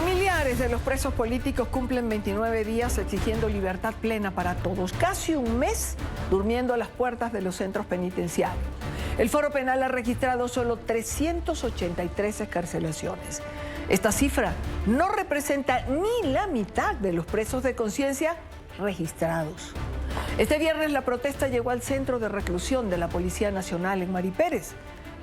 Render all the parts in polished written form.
Familiares de los presos políticos cumplen 29 días exigiendo libertad plena para todos, casi un mes durmiendo a las puertas de los centros penitenciarios. El Foro Penal ha registrado solo 383 excarcelaciones. Esta cifra no representa ni la mitad de los presos de conciencia registrados. Este viernes la protesta llegó al centro de reclusión de la Policía Nacional en Mari Pérez.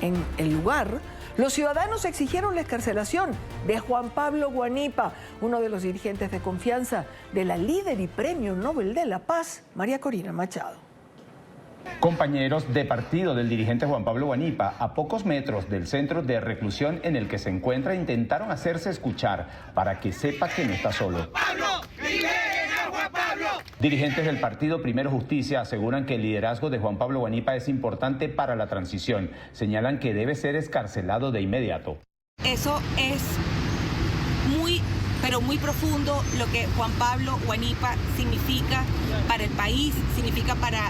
En el lugar, los ciudadanos exigieron la excarcelación de Juan Pablo Guanipa, uno de los dirigentes de confianza de la líder y premio Nobel de la Paz, María Corina Machado. Compañeros de partido del dirigente Juan Pablo Guanipa, a pocos metros del centro de reclusión en el que se encuentra, intentaron hacerse escuchar para que sepa que no está solo. Dirigentes del partido Primero Justicia aseguran que el liderazgo de Juan Pablo Guanipa es importante para la transición. Señalan que debe ser excarcelado de inmediato. Eso es muy, pero muy profundo lo que Juan Pablo Guanipa significa para el país, significa para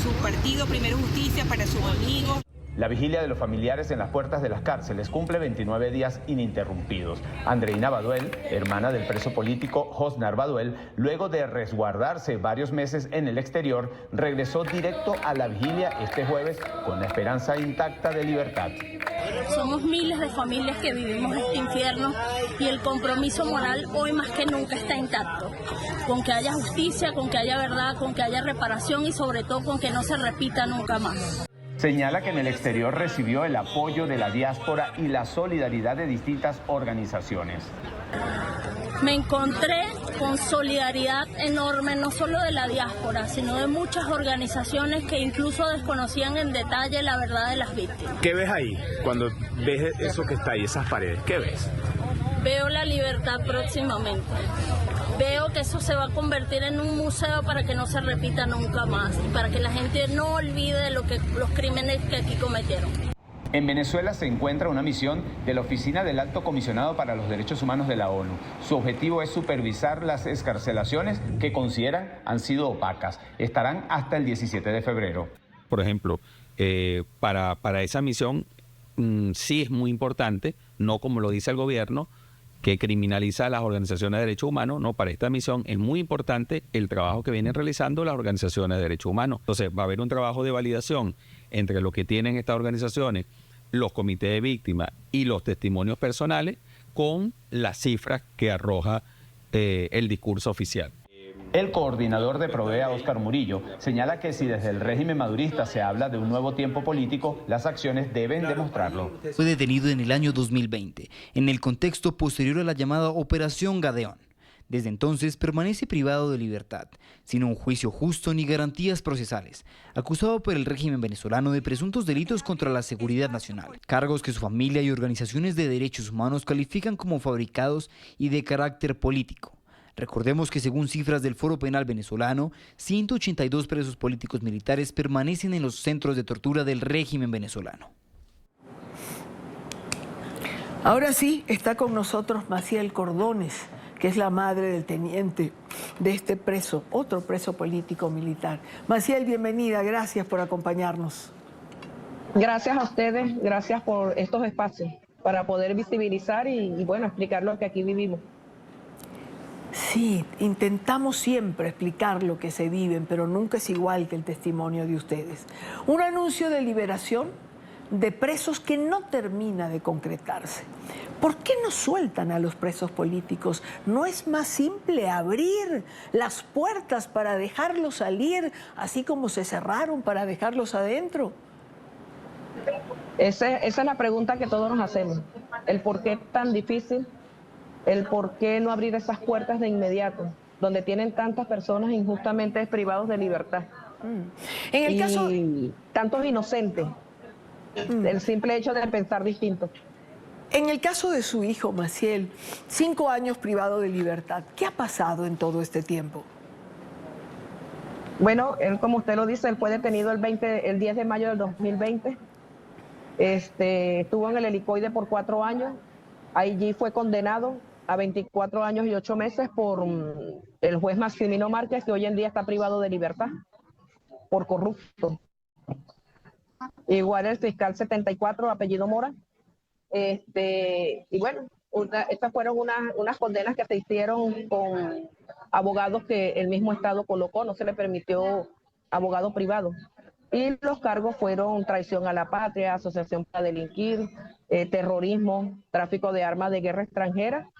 su partido Primero Justicia, para sus amigos. La vigilia de los familiares en las puertas de las cárceles cumple 29 días ininterrumpidos. Andreina Baduel, hermana del preso político Josnar Baduel, luego de resguardarse varios meses en el exterior, regresó directo a la vigilia este jueves con la esperanza intacta de libertad. Somos miles de familias que vivimos este infierno y el compromiso moral hoy más que nunca está intacto. Con que haya justicia, con que haya verdad, con que haya reparación y sobre todo con que no se repita nunca más. Señala que en el exterior recibió el apoyo de la diáspora y la solidaridad de distintas organizaciones. Me encontré con solidaridad enorme, no solo de la diáspora, sino de muchas organizaciones que incluso desconocían en detalle la verdad de las víctimas. ¿Qué ves ahí cuando ves eso que está ahí, esas paredes? ¿Qué ves? Veo la libertad próximamente. Veo que eso se va a convertir en un museo para que no se repita nunca más y para que la gente no olvide los crímenes que aquí cometieron. En Venezuela se encuentra una misión de la Oficina del Alto Comisionado para los Derechos Humanos de la ONU. Su objetivo es supervisar las excarcelaciones que consideran han sido opacas. Estarán hasta el 17 de febrero. Por ejemplo, para esa misión sí es muy importante, no como lo dice el gobierno, que criminaliza a las organizaciones de derechos humanos. No, para esta misión es muy importante el trabajo que vienen realizando las organizaciones de derechos humanos. Entonces va a haber un trabajo de validación entre lo que tienen estas organizaciones, los comités de víctimas y los testimonios personales con las cifras que arroja el discurso oficial. El coordinador de Provea, Óscar Murillo, señala que si desde el régimen madurista se habla de un nuevo tiempo político, las acciones deben demostrarlo. Fue detenido en el año 2020, en el contexto posterior a la llamada Operación Gadeón. Desde entonces permanece privado de libertad, sin un juicio justo ni garantías procesales, acusado por el régimen venezolano de presuntos delitos contra la seguridad nacional, cargos que su familia y organizaciones de derechos humanos califican como fabricados y de carácter político. Recordemos que según cifras del Foro Penal venezolano, 182 presos políticos militares permanecen en los centros de tortura del régimen venezolano. Ahora sí, está con nosotros Maciel Cordones, que es la madre del teniente de este preso, otro preso político militar. Maciel, bienvenida, gracias por acompañarnos. Gracias a ustedes, gracias por estos espacios para poder visibilizar y bueno, explicar lo que aquí vivimos. Sí, intentamos siempre explicar lo que se viven, pero nunca es igual que el testimonio de ustedes. Un anuncio de liberación de presos que no termina de concretarse. ¿Por qué no sueltan a los presos políticos? ¿No es más simple abrir las puertas para dejarlos salir, así como se cerraron para dejarlos adentro? Esa es la pregunta que todos nos hacemos. El por qué tan difícil. El por qué no abrir esas puertas de inmediato, donde tienen tantas personas injustamente privados de libertad. En el caso... tantos inocentes, el simple hecho de pensar distinto. En el caso de su hijo, Maciel, 5 años privado de libertad, ¿qué ha pasado en todo este tiempo? Bueno, él, como usted lo dice, él fue detenido el 10 de mayo del 2020. Estuvo en el helicoide por 4 años. Allí fue condenado a 24 años y 8 meses por el juez Maximino Márquez, que hoy en día está privado de libertad por corrupto. Igual el fiscal 74, apellido Mora. Y bueno, Estas fueron unas condenas que se hicieron con abogados que el mismo Estado colocó, no se le permitió abogado privado. Y los cargos fueron traición a la patria, asociación para delinquir, terrorismo, tráfico de armas de guerra extranjera.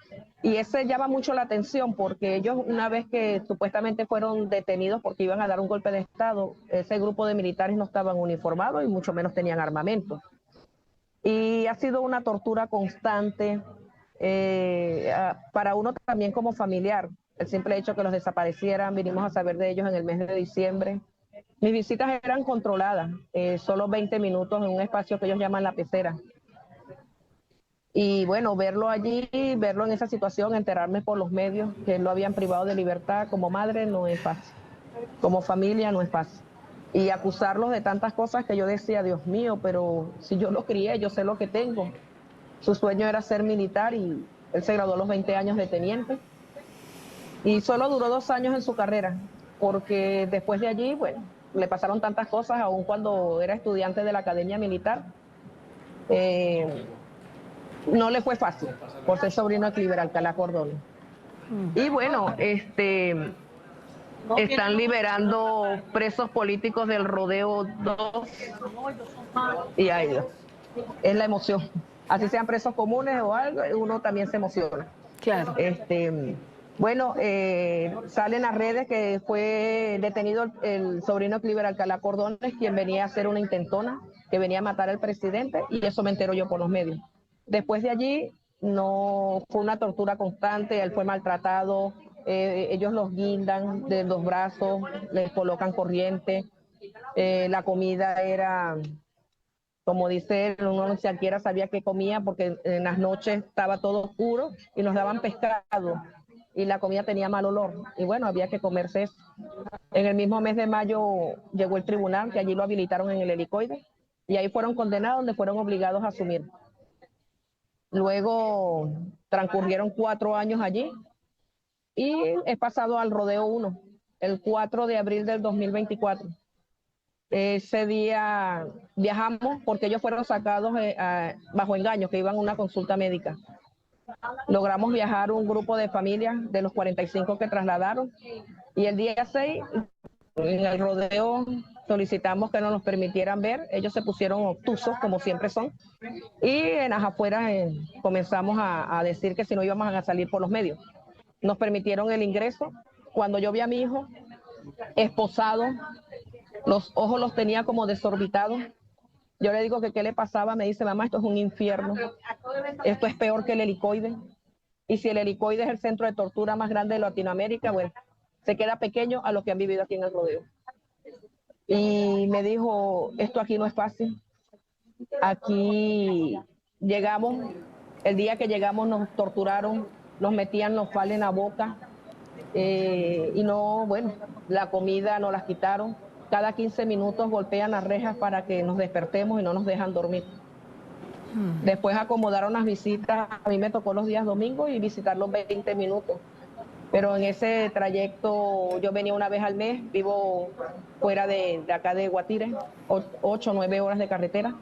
Y ese llama mucho la atención porque ellos, una vez que supuestamente fueron detenidos porque iban a dar un golpe de Estado, ese grupo de militares no estaban uniformados y mucho menos tenían armamento. Y ha sido una tortura constante para uno también como familiar. El simple hecho que los desaparecieran, vinimos a saber de ellos en el mes de diciembre. Mis visitas eran controladas, solo 20 minutos en un espacio que ellos llaman la pecera. Y bueno, verlo allí, verlo en esa situación, enterarme por los medios que lo habían privado de libertad como madre no es fácil, como familia no es fácil. Y acusarlos de tantas cosas que yo decía, Dios mío, pero si yo lo crié, yo sé lo que tengo. Su sueño era ser militar y él se graduó a los 20 años de teniente. Y solo duró 2 años en su carrera, porque después de allí, bueno, le pasaron tantas cosas, aun cuando era estudiante de la Academia Militar. No le fue fácil, por ser sobrino de Cliver Alcalá Cordón. Y bueno, están liberando presos políticos del Rodeo 2. Y ay Dios, es la emoción. Así sean presos comunes o algo, uno también se emociona. Claro. Bueno, salen las redes que fue detenido el sobrino de Cliver Alcalá Cordones, quien venía a hacer una intentona, que venía a matar al presidente, y eso me entero yo por los medios. Después de allí, no fue una tortura constante, él fue maltratado, ellos los guindan de los brazos, les colocan corriente, la comida era, como dice él, uno ni siquiera sabía qué comía porque en las noches estaba todo oscuro y nos daban pescado y la comida tenía mal olor y bueno, había que comerse eso. En el mismo mes de mayo llegó el tribunal, que allí lo habilitaron en el helicoide y ahí fueron condenados, donde fueron obligados a asumir. Luego transcurrieron 4 años allí y he pasado al Rodeo 1, el 4 de abril del 2024. Ese día viajamos porque ellos fueron sacados bajo engaño, que iban a una consulta médica. Logramos viajar un grupo de familias de los 45 que trasladaron y el día 6 en el rodeo solicitamos que no nos permitieran ver, ellos se pusieron obtusos como siempre son y en las afueras comenzamos a decir que si no íbamos a salir por los medios. Nos permitieron el ingreso. Cuando yo vi a mi hijo esposado, los ojos los tenía como desorbitados. Yo le digo que qué le pasaba, me dice, mamá, esto es un infierno, esto es peor que el helicoide. Y si el helicoide es el centro de tortura más grande de Latinoamérica, bueno, se queda pequeño a lo que han vivido aquí en el rodeo. Y me dijo, esto aquí no es fácil. Aquí llegamos, el día que llegamos nos torturaron, nos metían los pales en la boca y no, bueno, la comida nos las quitaron. Cada 15 minutos golpean las rejas para que nos despertemos y no nos dejan dormir. Después acomodaron las visitas, a mí me tocó los días domingos y visitarlos 20 minutos. Pero en ese trayecto yo venía una vez al mes, vivo fuera de acá de Guatire, 8 o 9 horas de carretera.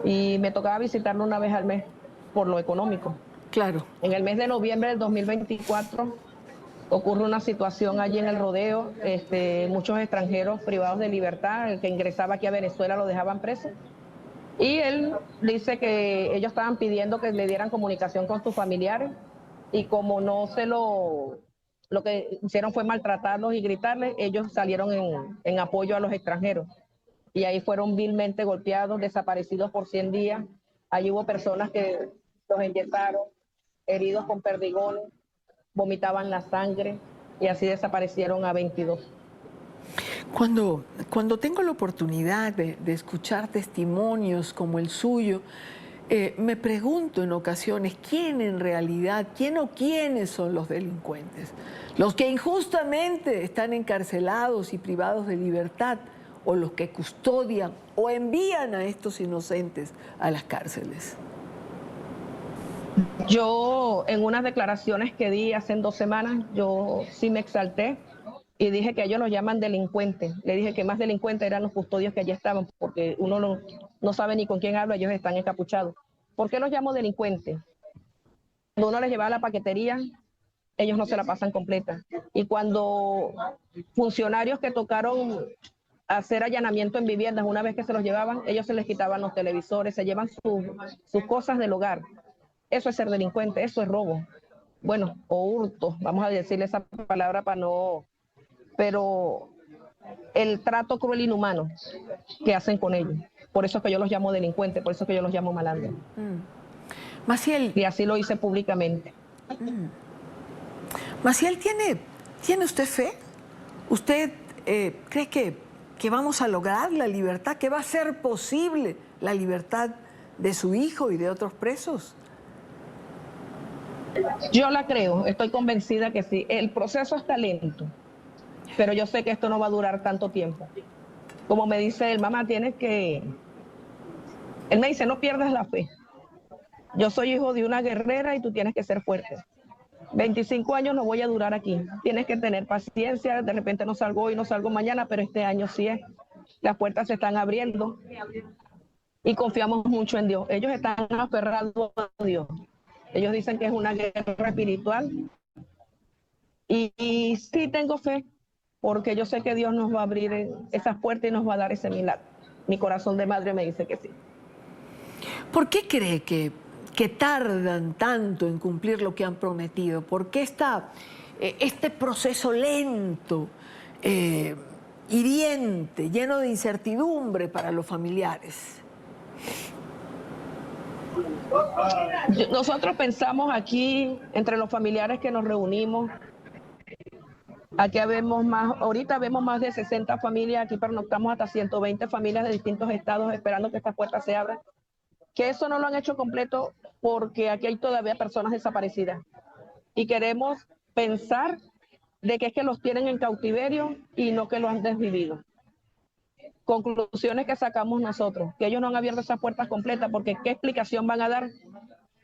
Y me tocaba visitarlo una vez al mes por lo económico. Claro. En el mes de noviembre del 2024 ocurre una situación allí en el rodeo, muchos extranjeros privados de libertad, el que ingresaba aquí a Venezuela lo dejaban preso. Y él dice que ellos estaban pidiendo que le dieran comunicación con sus familiares y como no se lo que hicieron fue maltratarlos y gritarles, ellos salieron en apoyo a los extranjeros. Y ahí fueron vilmente golpeados, desaparecidos por 100 días. Allí hubo personas que los inyectaron, heridos con perdigones, vomitaban la sangre y así desaparecieron a 22. Cuando tengo la oportunidad de escuchar testimonios como el suyo, me pregunto en ocasiones quién en realidad, quién o quiénes son los delincuentes, los que injustamente están encarcelados y privados de libertad, o los que custodian o envían a estos inocentes a las cárceles. Yo en unas declaraciones que di hace 2 semanas, yo sí me exalté y dije que ellos los llaman delincuentes. Le dije que más delincuentes eran los custodios que allí estaban, porque uno no sabe ni con quién habla, ellos están encapuchados. ¿Por qué los llamo delincuentes? uno les llevaba la paquetería, ellos no se la pasan completa. Y cuando funcionarios que tocaron hacer allanamiento en viviendas, una vez que se los llevaban, ellos se les quitaban los televisores, se llevan sus cosas del hogar. Eso es ser delincuente, eso es robo. Bueno, o hurto, vamos a decirle esa palabra para no... Pero el trato cruel e inhumano que hacen con ellos. Por eso es que yo los llamo delincuentes, por eso es que yo los llamo malandros. Maciel. Y así lo hice públicamente. Maciel, ¿tiene usted fe? ¿Usted cree que vamos a lograr la libertad? ¿Que va a ser posible la libertad de su hijo y de otros presos? Yo la creo, estoy convencida que sí. El proceso está lento, pero yo sé que esto no va a durar tanto tiempo. Como me dice él, mamá, tienes que... Él me dice, no pierdas la fe. Yo soy hijo de una guerrera y tú tienes que ser fuerte. 25 años no voy a durar aquí. Tienes que tener paciencia. De repente no salgo hoy, no salgo mañana, pero este año sí es. Las puertas se están abriendo y confiamos mucho en Dios. Ellos están aferrados a Dios. Ellos dicen que es una guerra espiritual. Y sí tengo fe, porque yo sé que Dios nos va a abrir esas puertas y nos va a dar ese milagro. Mi corazón de madre me dice que sí. ¿Por qué cree que tardan tanto en cumplir lo que han prometido? ¿Por qué este proceso lento, hiriente, lleno de incertidumbre para los familiares? Nosotros pensamos aquí, entre los familiares que nos reunimos, aquí ahorita vemos más de 60 familias, aquí pernoctamos hasta 120 familias de distintos estados esperando que estas puertas se abran, que eso no lo han hecho completo porque aquí hay todavía personas desaparecidas. Y queremos pensar de que es que los tienen en cautiverio y no que lo han desvivido. Conclusiones que sacamos nosotros, que ellos no han abierto esas puertas completas, porque ¿qué explicación van a dar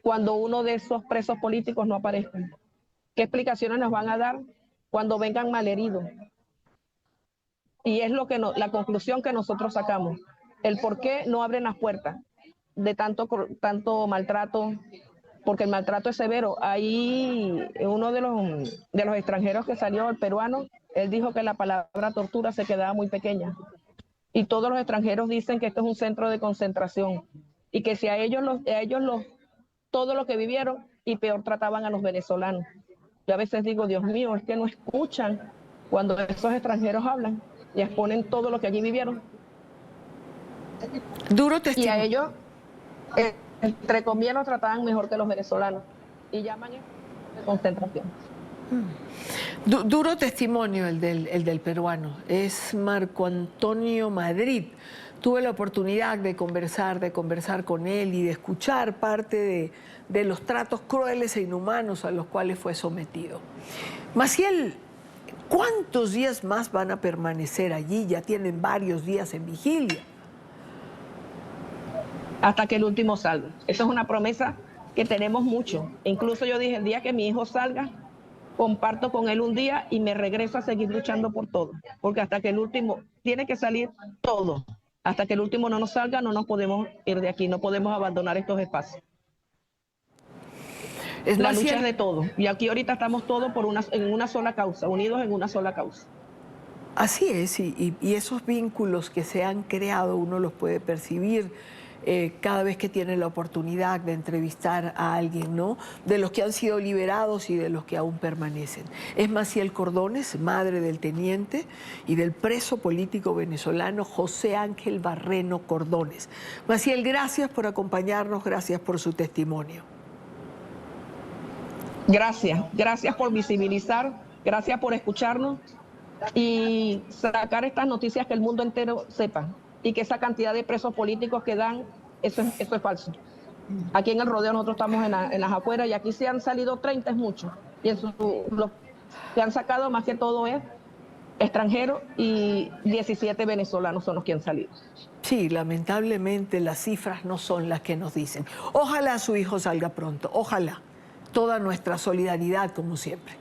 cuando uno de esos presos políticos no aparezca? ¿Qué explicaciones nos van a dar cuando vengan malheridos? Y es la conclusión que nosotros sacamos, el por qué no abren las puertas de tanto maltrato, porque el maltrato es severo. Ahí uno de los extranjeros que salió, el peruano, él dijo que la palabra tortura se quedaba muy pequeña. Y todos los extranjeros dicen que esto es un centro de concentración y que si a ellos todo lo que vivieron y peor trataban a los venezolanos. Yo a veces digo, Dios mío, es que no escuchan cuando esos extranjeros hablan y exponen todo lo que allí vivieron. Duro testimonio. Y a ellos, entre comillas, los trataban mejor que los venezolanos y llaman esto de concentración. Duro testimonio el del peruano. Es Marco Antonio Madrid. Tuve la oportunidad de conversar con él y de escuchar parte de los tratos crueles e inhumanos a los cuales fue sometido. Maciel, ¿cuántos días más van a permanecer allí? Ya tienen varios días en vigilia. Hasta que el último salga. Esa es una promesa que tenemos mucho. Incluso yo dije, el día que mi hijo salga, comparto con él un día y me regreso a seguir luchando por todo. Porque hasta que el último, tiene que salir todo. Hasta que el último no nos salga, no nos podemos ir de aquí, no podemos abandonar estos espacios. La lucha es de todo. Y aquí ahorita estamos todos en una sola causa, unidos en una sola causa. Así es, y esos vínculos que se han creado uno los puede percibir cada vez que tiene la oportunidad de entrevistar a alguien, ¿no? De los que han sido liberados y de los que aún permanecen. Es Maciel Cordones, madre del teniente y del preso político venezolano José Ángel Barreno Cordones. Maciel, gracias por acompañarnos, gracias por su testimonio. Gracias por visibilizar, gracias por escucharnos y sacar estas noticias que el mundo entero sepa. Y que esa cantidad de presos políticos que dan, eso es falso. Aquí en el rodeo nosotros estamos en las afueras y aquí se han salido 30, es mucho. Y los que han sacado más que todo es extranjeros y 17 venezolanos son los que han salido. Sí, lamentablemente las cifras no son las que nos dicen. Ojalá su hijo salga pronto, ojalá. Toda nuestra solidaridad como siempre.